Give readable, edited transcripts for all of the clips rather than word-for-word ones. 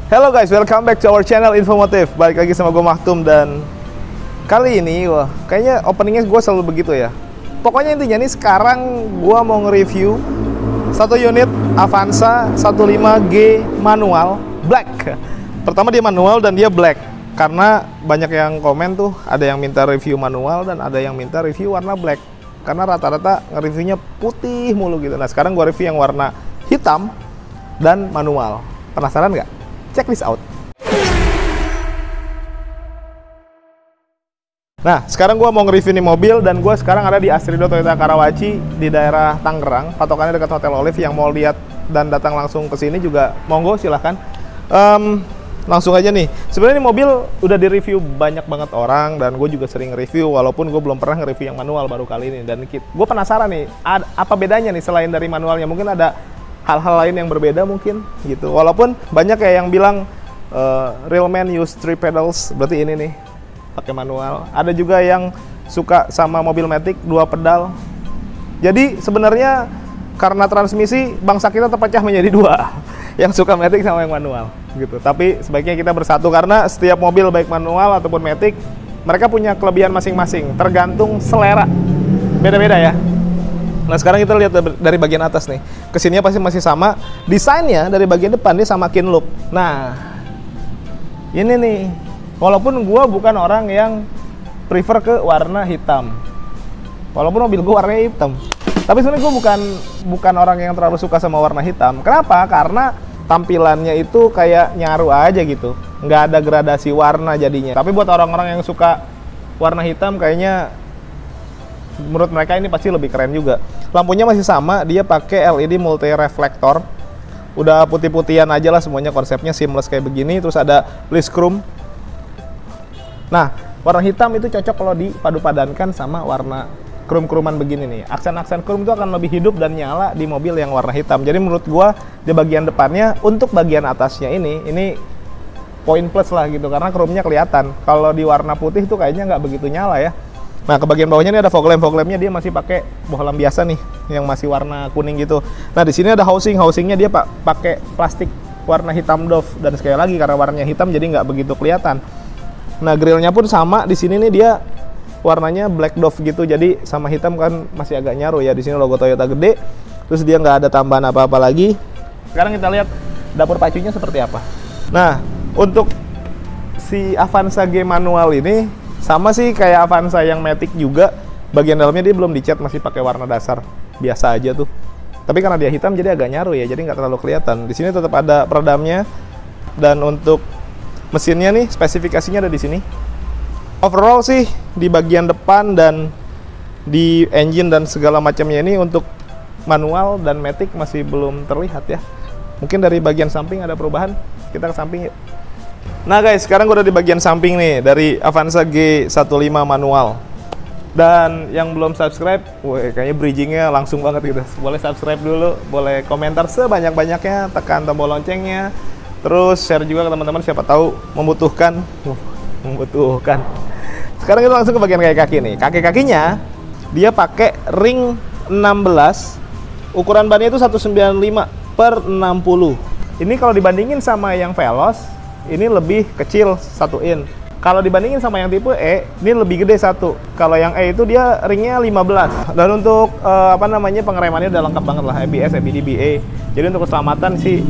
Hello guys, welcome back to our channel Infomotif. Balik lagi sama gue Mahtum, dan kali ini kayaknya openingnya gue selalu begitu ya. Pokoknya intinya nih, sekarang gue mau nge-review satu unit Avanza 15G manual black. Pertama dia manual dan dia black, karena banyak yang komen tuh, ada yang minta review manual dan ada yang minta review warna black, karena rata-rata nge-reviewnya putih mulu gitu. Nah sekarang gue review yang warna hitam dan manual. Penasaran nggak? Check this out. Nah, sekarang gue mau nge-review nih mobil, dan gue sekarang ada di Astrido Toyota Karawaci di daerah Tangerang. Patokannya dekat Hotel Olive. Yang mau lihat dan datang langsung ke sini juga monggo, silahkan. Langsung aja nih. Sebenarnya ini mobil udah di-review banyak banget orang, dan gue juga sering review, walaupun gue belum pernah nge-review yang manual baru kali ini. Dan gue penasaran nih, apa bedanya nih selain dari manualnya? Mungkin ada hal-hal lain yang berbeda mungkin gitu. Walaupun banyak kayak yang bilang real man use 3 pedals, berarti ini nih pakai manual. Ada juga yang suka sama mobil matic 2 pedal. Jadi sebenarnya karena transmisi bangsa kita terpecah menjadi 2, yang suka matic sama yang manual gitu. Tapi sebaiknya kita bersatu, karena setiap mobil baik manual ataupun matic, mereka punya kelebihan masing-masing, tergantung selera, beda-beda ya. Nah sekarang kita lihat dari bagian atas nih, kesininya pasti masih sama. Desainnya dari bagian depan dia sama Kinlook. Nah ini nih, walaupun gue bukan orang yang prefer ke warna hitam, walaupun mobil gue warnanya hitam, tapi sebenarnya gue bukan orang yang terlalu suka sama warna hitam. Kenapa? Karena tampilannya itu kayak nyaru aja gitu, nggak ada gradasi warna jadinya. Tapi buat orang-orang yang suka warna hitam, kayaknya menurut mereka ini pasti lebih keren juga. Lampunya masih sama, dia pakai LED multi reflektor. Udah putih-putihan aja lah semuanya, konsepnya seamless kayak begini. Terus ada list chrome. Nah, warna hitam itu cocok kalau dipadu-padankan sama warna chrome-chromean begini nih. Aksen-aksen chrome itu akan lebih hidup dan nyala di mobil yang warna hitam. Jadi menurut gua di bagian depannya, untuk bagian atasnya ini poin plus lah gitu, karena chrome-nya kelihatan. Kalau di warna putih tuh kayaknya nggak begitu nyala ya. Nah, ke bagian bawahnya ini ada fog lamp-nya dia masih pakai bohlam biasa nih, yang masih warna kuning gitu. Nah, di sini ada housingnya dia pakai plastik warna hitam doff, dan sekali lagi karena warnanya hitam jadi nggak begitu kelihatan. Nah, grillnya pun sama, di sini nih dia warnanya black doff gitu, jadi sama hitam kan masih agak nyaru ya. Di sini logo Toyota gede, terus dia nggak ada tambahan apa-apa lagi. Sekarang kita lihat dapur pacunya seperti apa. Nah, untuk si Avanza G manual ini sama sih kayak Avanza yang matic juga. Bagian dalamnya dia belum dicat, masih pakai warna dasar biasa aja tuh. Tapi karena dia hitam jadi agak nyaru ya, jadi nggak terlalu kelihatan. Di sini tetap ada peredamnya, dan untuk mesinnya nih spesifikasinya ada di sini. Overall sih di bagian depan dan di engine dan segala macamnya ini untuk manual dan matic masih belum terlihat ya. Mungkin dari bagian samping ada perubahan. Kita ke samping yuk. Nah guys, sekarang gue udah di bagian samping nih dari Avanza G15 manual. Dan yang belum subscribe, kayaknya bridgingnya langsung banget gitu. Boleh subscribe dulu, boleh komentar sebanyak-banyaknya, tekan tombol loncengnya. Terus share juga ke teman-teman, siapa tahu membutuhkan. Sekarang kita langsung ke bagian kaki-kaki nih. Kaki-kakinya dia pakai ring 16. Ukuran bannya itu 195/60. Ini kalau dibandingin sama yang Veloz, ini lebih kecil 1 in. Kalau dibandingin sama yang tipe E, ini lebih gede 1. Kalau yang E itu dia ringnya 15. Dan untuk pengeremannya udah lengkap banget lah, ABS, ABD, BA. Jadi untuk keselamatan sih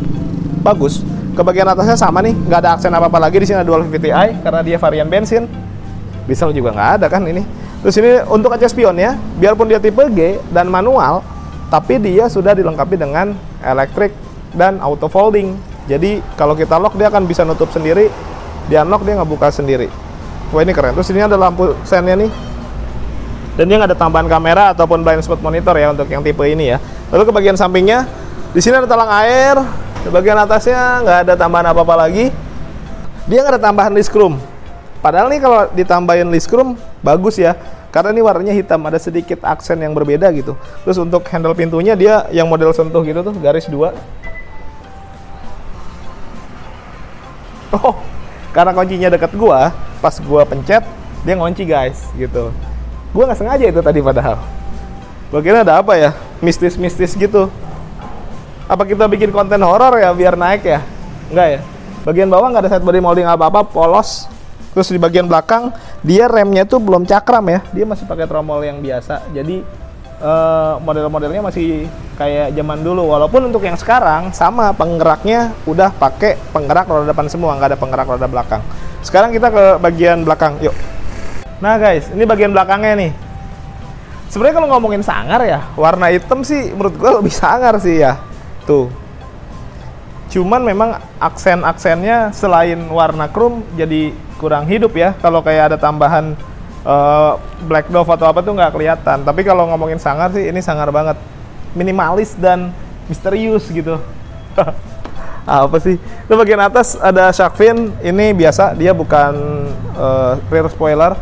bagus. Ke bagian atasnya sama nih, nggak ada aksen apa-apa lagi. Di sini ada dual VVT-i karena dia varian bensin. Diesel juga nggak ada kan ini. Terus ini untuk kaca spionnya, biarpun dia tipe G dan manual, tapi dia sudah dilengkapi dengan elektrik dan auto folding. Jadi kalau kita lock dia akan bisa nutup sendiri, di unlock dia nggak buka sendiri. Wah ini keren. Terus ini ada lampu sennya nih, dan dia nggak ada tambahan kamera ataupun blind spot monitor ya untuk yang tipe ini ya. Lalu ke bagian sampingnya, di sini ada talang air. Di bagian atasnya nggak ada tambahan apa-apa lagi. Dia nggak ada tambahan list chrome. Padahal nih kalau ditambahin list chrome bagus ya, karena ini warnanya hitam, ada sedikit aksen yang berbeda gitu. Terus untuk handle pintunya dia yang model sentuh gitu tuh, garis 2. Oh, karena kuncinya deket gua, pas gua pencet dia ngunci guys gitu. Gua nggak sengaja itu tadi padahal. Gua kira ada apa ya, mistis-mistis gitu. Apa kita bikin konten horor ya biar naik ya? Enggak ya? Bagian bawah nggak ada side body molding apa-apa, polos. Terus di bagian belakang dia remnya tuh belum cakram ya, dia masih pakai tromol yang biasa. Jadi model-modelnya masih kayak zaman dulu. Walaupun untuk yang sekarang sama penggeraknya udah pakai penggerak roda depan semua, nggak ada penggerak roda belakang. Sekarang kita ke bagian belakang, yuk. Nah guys, ini bagian belakangnya nih. Sebenarnya kalau ngomongin sangar ya, warna hitam sih menurut gue lebih sangar sih ya. Tuh. Cuman memang aksen-aksennya selain warna chrome jadi kurang hidup ya. Kalau kayak ada tambahan black dove atau apa tuh nggak kelihatan. Tapi kalau ngomongin sangar sih ini sangar banget. Minimalis dan misterius gitu. Apa sih? Itu bagian atas ada shark fin. Ini biasa, dia bukan rear spoiler.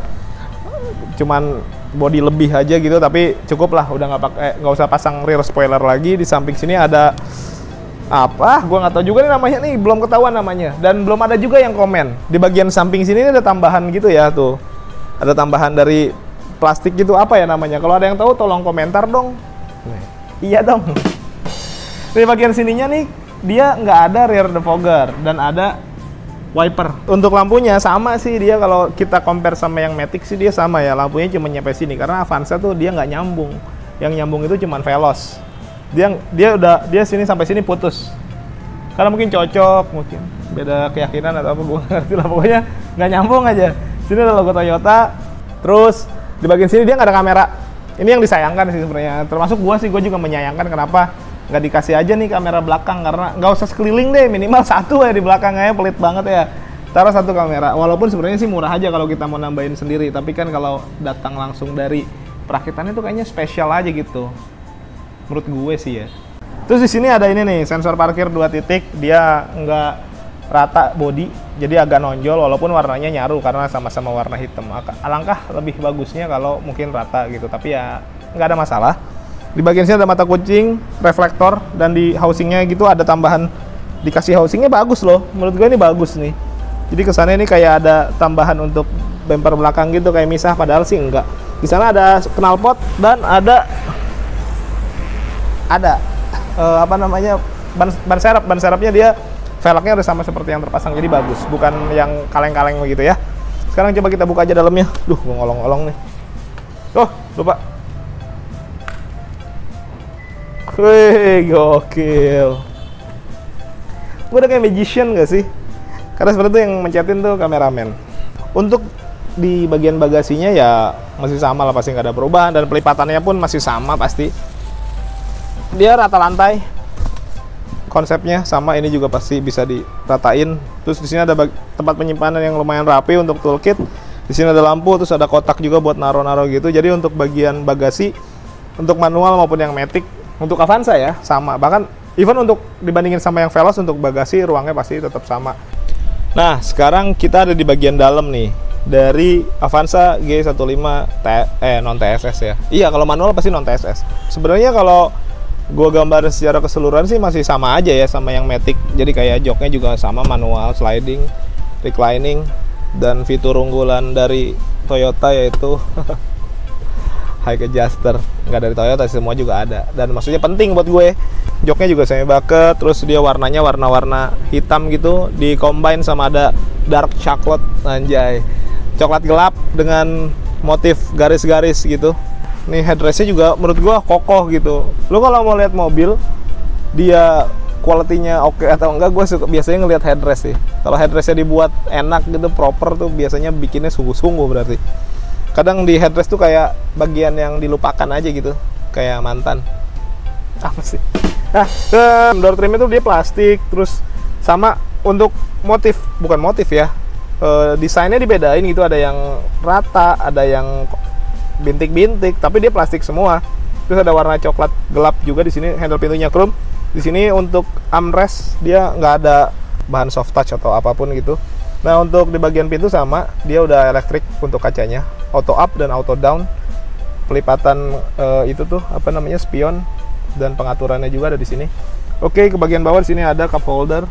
Cuman body lebih aja gitu, tapi cukup lah, udah nggak usah pasang rear spoiler lagi. Di samping sini ada apa? Gua nggak tahu juga nih namanya nih, belum ketahuan namanya. Dan belum ada juga yang komen. Di bagian samping sini ada tambahan gitu ya tuh. Ada tambahan dari plastik gitu, apa ya namanya? Kalau ada yang tahu tolong komentar dong. Iya dong. Di bagian sininya nih dia nggak ada rear defogger dan ada wiper. Untuk lampunya sama sih dia, kalau kita compare sama yang Matic sih dia sama ya, lampunya cuma nyampe sini karena Avanza tuh dia nggak nyambung. Yang nyambung itu cuma Veloz. Dia sini sampai sini putus. Karena mungkin cocok, mungkin beda keyakinan atau apa, gue ngerti lah, pokoknya nggak nyambung aja. Sini ada logo Toyota. Terus di bagian sini dia nggak ada kamera. Ini yang disayangkan sih sebenarnya. Termasuk gue juga menyayangkan kenapa nggak dikasih aja nih kamera belakang, karena nggak usah sekeliling deh, minimal satu ya di belakangnya, pelit banget ya. Taruh satu kamera, walaupun sebenarnya sih murah aja kalau kita mau nambahin sendiri, tapi kan kalau datang langsung dari perakitannya tuh kayaknya spesial aja gitu, menurut gue sih ya. Terus di sini ada ini nih, sensor parkir 2 titik, dia nggak rata body, jadi agak nonjol walaupun warnanya nyaru karena sama-sama warna hitam. Alangkah lebih bagusnya kalau mungkin rata gitu, tapi ya nggak ada masalah. Di bagian sini ada mata kucing, reflektor, dan di housingnya gitu ada tambahan, dikasih housingnya bagus loh. Menurut gue ini bagus nih. Jadi kesannya ini kayak ada tambahan untuk bumper belakang gitu, kayak misah, padahal sih enggak. Di sana ada knalpot dan ada apa namanya ban serep. Ban serepnya dia velgnya udah sama seperti yang terpasang, jadi bagus, bukan yang kaleng-kaleng begitu ya. Sekarang coba kita buka aja dalamnya. Duh, gue ngolong-ngolong nih. Oh, lupa. Wih, gokil. Gue udah kayak magician gak sih? Karena sebenarnya tuh yang mencetin tuh kameramen. Untuk di bagian bagasinya ya masih sama lah, pasti nggak ada perubahan. Dan pelipatannya pun masih sama pasti. Dia rata lantai. Konsepnya sama, ini juga pasti bisa diratain. Terus di sini ada tempat penyimpanan yang lumayan rapi untuk toolkit. Di sini ada lampu, terus ada kotak juga buat naro-naro gitu. Jadi untuk bagian bagasi, untuk manual maupun yang Matic, untuk Avanza ya sama, bahkan even untuk dibandingin sama yang Veloz, untuk bagasi ruangnya pasti tetap sama. Nah sekarang kita ada di bagian dalam nih dari Avanza G15 non TSS ya. Iya, kalau manual pasti non TSS. Sebenarnya kalau gue gambar secara keseluruhan sih masih sama aja ya sama yang Matic. Jadi kayak joknya juga sama, manual, sliding, reclining, dan fitur unggulan dari Toyota yaitu high adjuster. Nggak dari Toyota, semua juga ada, dan maksudnya penting buat gue. Joknya juga semi bucket, terus dia warnanya warna-warna hitam gitu, di combine sama ada dark chocolate, anjay, coklat gelap dengan motif garis-garis gitu. Nih headrestnya juga menurut gue kokoh gitu. Lo kalau mau lihat mobil dia quality-nya oke atau enggak, gue suka biasanya ngelihat headrest sih. Kalau headrestnya dibuat enak gitu, proper tuh biasanya bikinnya sungguh-sungguh berarti. Kadang di headrest tuh kayak bagian yang dilupakan aja gitu, kayak mantan. Apa sih? Nah, door trim itu dia plastik, terus sama untuk motif, bukan motif ya. Desainnya dibedain gitu, ada yang rata, ada yang bintik-bintik, tapi dia plastik semua. Terus ada warna coklat gelap juga di sini, handle pintunya chrome. Di sini untuk armrest dia nggak ada bahan soft touch atau apapun gitu. Nah, untuk di bagian pintu sama, dia udah elektrik untuk kacanya, auto up dan auto down. Pelipatan itu tuh apa namanya, spion, dan pengaturannya juga ada di sini. Oke, ke bagian bawah di sini ada cup holder,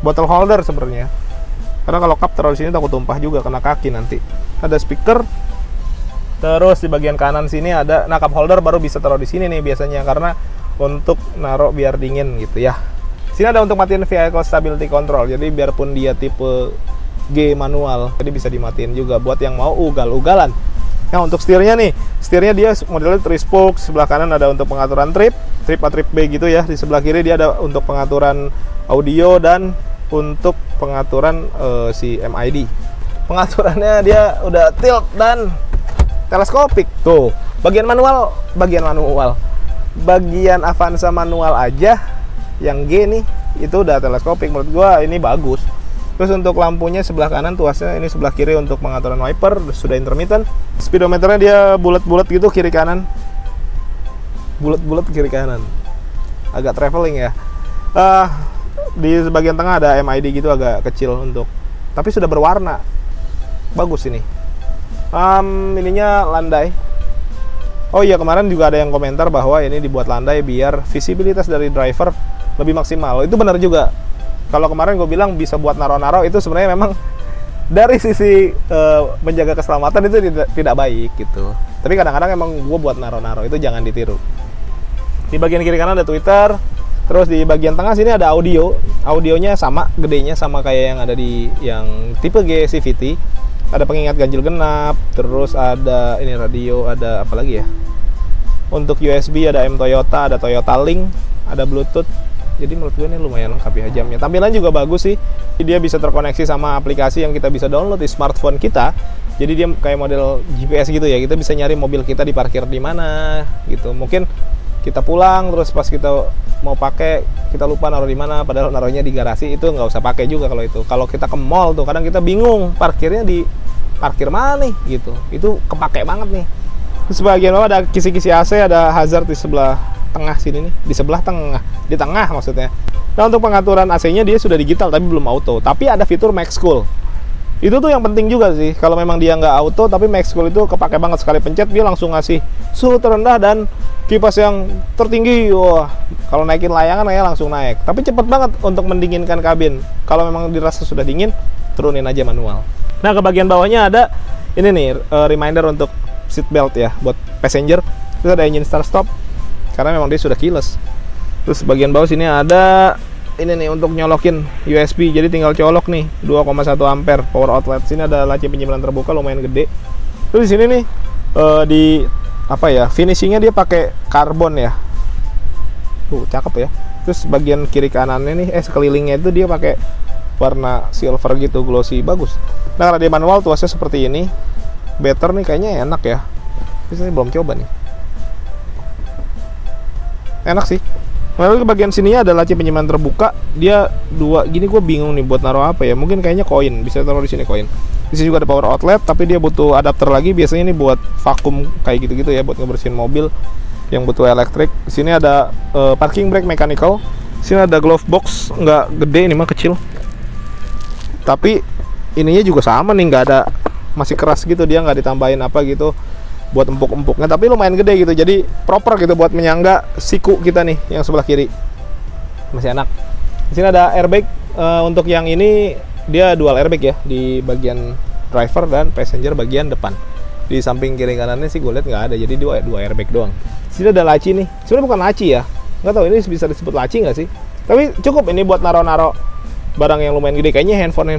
bottle holder sebenarnya. Karena kalau cup taruh di sini takut tumpah juga kena kaki nanti. Ada speaker. Terus di bagian kanan sini ada, cup holder baru bisa taruh di sini nih biasanya, karena untuk naruh biar dingin gitu ya. Sini ada untuk matiin vehicle stability control. Jadi biarpun dia tipe G manual, jadi bisa dimatiin juga buat yang mau ugal-ugalan. Nah, untuk setirnya nih, setirnya dia modelnya 3 spoke. Sebelah kanan ada untuk pengaturan trip A, trip B gitu ya. Di sebelah kiri dia ada untuk pengaturan audio dan untuk pengaturan si MID. Pengaturannya dia udah tilt dan teleskopik. Tuh, bagian Avanza manual aja yang G nih itu udah teleskopik. Menurut gua ini bagus. Terus untuk lampunya sebelah kanan tuasnya, ini sebelah kiri untuk pengaturan wiper, sudah intermittent. Speedometernya dia bulat-bulat gitu kiri kanan. Bulat-bulat kiri kanan. Agak traveling ya. Di bagian tengah ada MID gitu agak kecil untuk, tapi sudah berwarna. Bagus ini. Ininya landai. Oh iya, kemarin juga ada yang komentar bahwa ini dibuat landai biar visibilitas dari driver lebih maksimal. Itu benar juga. Kalau kemarin gue bilang bisa buat naro-naro, itu sebenarnya memang dari sisi menjaga keselamatan itu tidak baik gitu. Tapi kadang-kadang emang gue buat naro-naro, itu jangan ditiru. Di bagian kiri kanan ada Twitter. Terus di bagian tengah sini ada audio. Audionya sama, gedenya sama kayak yang ada di yang tipe G CVT. Ada pengingat ganjil genap, terus ada ini radio, ada apa lagi ya? Untuk USB ada M Toyota, ada Toyota Link, ada Bluetooth. Jadi menurut gue ini lumayan lengkap ya jamnya. Tampilan juga bagus sih. Dia bisa terkoneksi sama aplikasi yang kita bisa download di smartphone kita. Jadi dia kayak model GPS gitu ya. Kita bisa nyari mobil kita diparkir di mana gitu. Mungkin kita pulang terus pas kita mau pakai kita lupa naruh di mana, padahal naruhnya di garasi, itu nggak usah pakai juga kalau itu. Kalau kita ke mall tuh kadang kita bingung parkirnya di parkir mana nih gitu. Itu kepake banget nih. Terus bagian bawah ada kisi-kisi AC, ada hazard di sebelah tengah sini nih, di sebelah tengah, di tengah maksudnya. Nah, untuk pengaturan AC-nya dia sudah digital tapi belum auto. Tapi ada fitur Max Cool. Itu tuh yang penting juga sih. Kalau memang dia nggak auto, tapi Max Cool itu kepake banget, sekali pencet dia langsung ngasih suhu terendah dan kipas yang tertinggi. Wah, kalau naikin layangan ya langsung naik. Tapi cepet banget untuk mendinginkan kabin. Kalau memang dirasa sudah dingin, turunin aja manual. Nah, ke bagian bawahnya ada ini nih, reminder untuk seat belt ya buat passenger. Terus ada engine start stop karena memang dia sudah keyless. Terus bagian bawah sini ada ini nih untuk nyolokin USB, jadi tinggal colok nih 2,1 ampere power outlet. Sini ada laci penyimpanan terbuka lumayan gede. Terus di sini nih di apa ya, finishingnya dia pakai karbon ya. Tuh cakep ya. Terus bagian kiri kanannya nih sekelilingnya itu dia pakai warna silver gitu, glossy, bagus. Nah, karena dia manual tuasnya seperti ini. Better nih kayaknya, enak ya. Terus ini belum coba nih. Enak sih. Lalu ke bagian sininya ada laci penyimpanan terbuka. Dia dua gini, gue bingung nih buat naruh apa ya. Mungkin kayaknya koin, bisa taruh di sini koin. Di sini juga ada power outlet, tapi dia butuh adapter lagi. Biasanya ini buat vakum kayak gitu-gitu ya, buat ngebersihin mobil yang butuh elektrik. Di sini ada parking brake mechanical. Di sini ada glove box, nggak gede, ini mah kecil. Tapi ininya juga sama nih, nggak ada, masih keras gitu, dia nggak ditambahin apa gitu buat empuk-empuknya, tapi lumayan gede gitu, jadi proper gitu buat menyangga siku kita nih yang sebelah kiri, masih enak. Di sini ada airbag. Untuk yang ini dia dual airbag ya, di bagian driver dan passenger bagian depan. Di samping kiri kanannya sih gue lihat nggak ada, jadi dua airbag doang. Di sini ada laci nih, sebenarnya bukan laci ya, nggak tahu ini bisa disebut laci nggak sih, tapi cukup ini buat naro-naro barang yang lumayan gede. Kayaknya handphone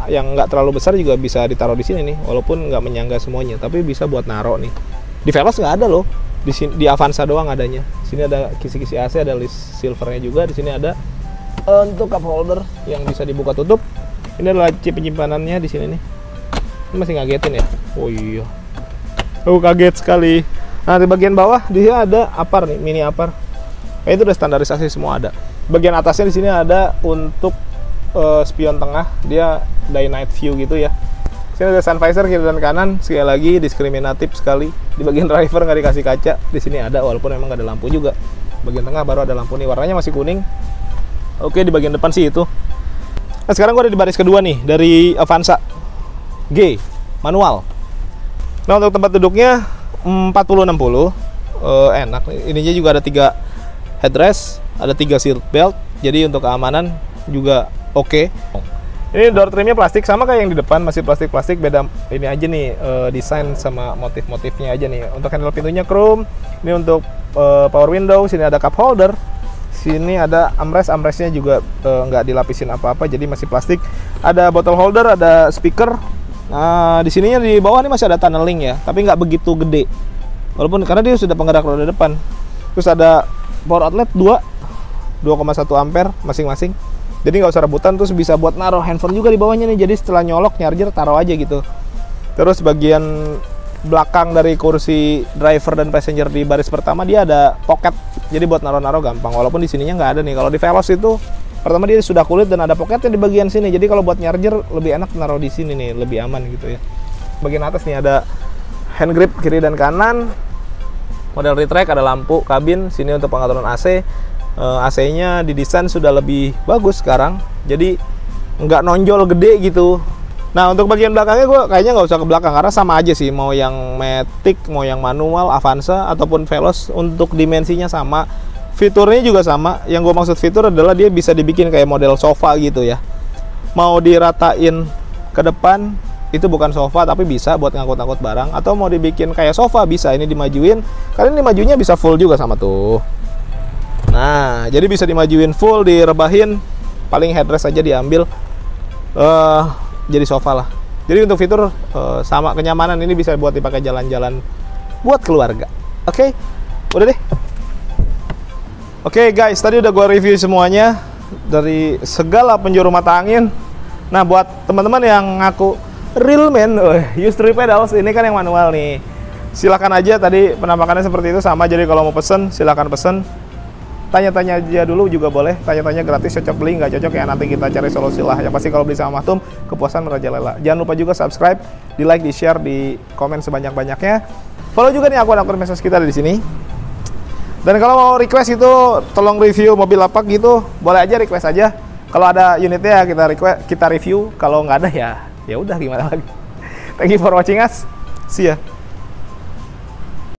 yang nggak terlalu besar juga bisa ditaruh di sini nih, walaupun nggak menyangga semuanya, tapi bisa buat naro nih. Di Veloz nggak ada loh, di Avanza doang adanya. Sini ada kisi-kisi AC, ada list silvernya juga. Di sini ada untuk cup holder yang bisa dibuka tutup. Ini adalah laci penyimpanannya di sini nih. Ini masih ngagetin ya. Oh iya, kaget sekali. Nah, di bagian bawah dia ada apar nih, mini apar. Itu udah standarisasi semua ada. Bagian atasnya di sini ada untuk spion tengah, dia day night view gitu ya. Sini ada sun visor kiri dan kanan, sekali lagi diskriminatif sekali. Di bagian driver nggak dikasih kaca, di sini ada walaupun memang nggak ada lampu juga. Bagian tengah baru ada lampu nih, warnanya masih kuning. Oke, di bagian depan sih itu. Nah, sekarang gue ada di baris kedua nih dari Avanza G manual. Nah, untuk tempat duduknya 40-60, enak. Ininya juga ada 3 headrest, ada 3 seat belt, jadi untuk keamanan juga oke. Ini door trimnya plastik sama kayak yang di depan, masih plastik-plastik, beda ini aja nih desain sama motif-motifnya aja nih. Untuk handle pintunya chrome. Ini untuk power window, sini ada cup holder. Sini ada armrestnya juga nggak dilapisin apa-apa, jadi masih plastik. Ada bottle holder, ada speaker. Nah, di sininya di bawah nih masih ada tunneling ya, tapi nggak begitu gede. Walaupun karena dia sudah penggerak roda depan. Terus ada power outlet 2,1 ampere masing-masing. Jadi nggak usah rebutan, terus bisa buat naruh handphone juga di bawahnya nih. Jadi setelah nyolok charger taruh aja gitu. Terus bagian belakang dari kursi driver dan passenger di baris pertama dia ada pocket. Jadi buat naruh-naruh gampang. Walaupun di sininya nggak ada nih. Kalau di Veloz itu pertama dia sudah kulit dan ada pocketnya di bagian sini. Jadi kalau buat charger lebih enak naruh di sini nih, lebih aman gitu ya. Bagian atas nih ada hand grip kiri dan kanan. Model retract, ada lampu kabin sini untuk pengaturan AC. AC-nya didesain sudah lebih bagus sekarang. Jadi nggak nonjol gede gitu. Nah, untuk bagian belakangnya gue kayaknya nggak usah ke belakang karena sama aja sih, mau yang Matic, mau yang manual, Avanza ataupun Veloz, untuk dimensinya sama, fiturnya juga sama. Yang gue maksud fitur adalah dia bisa dibikin kayak model sofa gitu ya. Mau diratain ke depan itu bukan sofa tapi bisa buat ngangkut-ngangkut barang, atau mau dibikin kayak sofa bisa, ini dimajuin. Karena ini majunya bisa full juga sama tuh. Nah, jadi bisa dimajuin full, direbahin, paling headrest aja diambil. Jadi sofa lah. Jadi untuk fitur sama, kenyamanan ini bisa buat dipakai jalan-jalan buat keluarga. Oke, udah deh. Oke guys, tadi udah gua review semuanya dari segala penjuru mata angin. Nah, buat teman-teman yang ngaku real man, use 3 pedals, ini kan yang manual nih. Silakan aja, tadi penampakannya seperti itu sama. Jadi kalau mau pesen silakan pesen. Tanya-tanya aja dulu juga boleh, tanya-tanya gratis, cocok beli nggak cocok ya nanti kita cari solusi lah. Yang pasti kalau beli sama Mahtum kepuasan merajalela. Jangan lupa juga subscribe, di like, di share, di komen sebanyak-banyaknya. Follow juga nih akun-akun medsos kita di sini. Dan kalau mau request itu tolong review mobil apa gitu, boleh aja request aja. Kalau ada unitnya kita review, kalau nggak ada ya udah gimana lagi. Thank you for watching us, see ya.